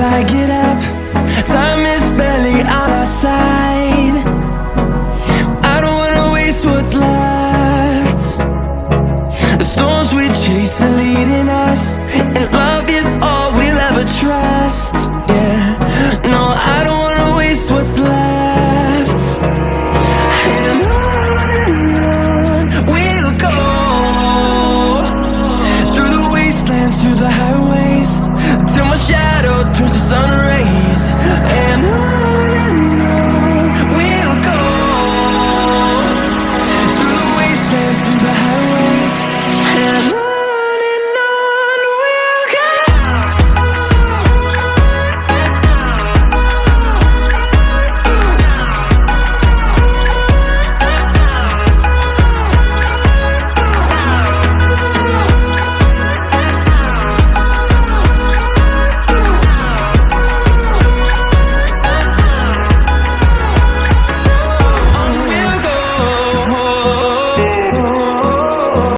I get up, time is barely on our side. I don't wanna waste what's left. The storms we chase are leading us, and love is all we'll ever trust. Yeah.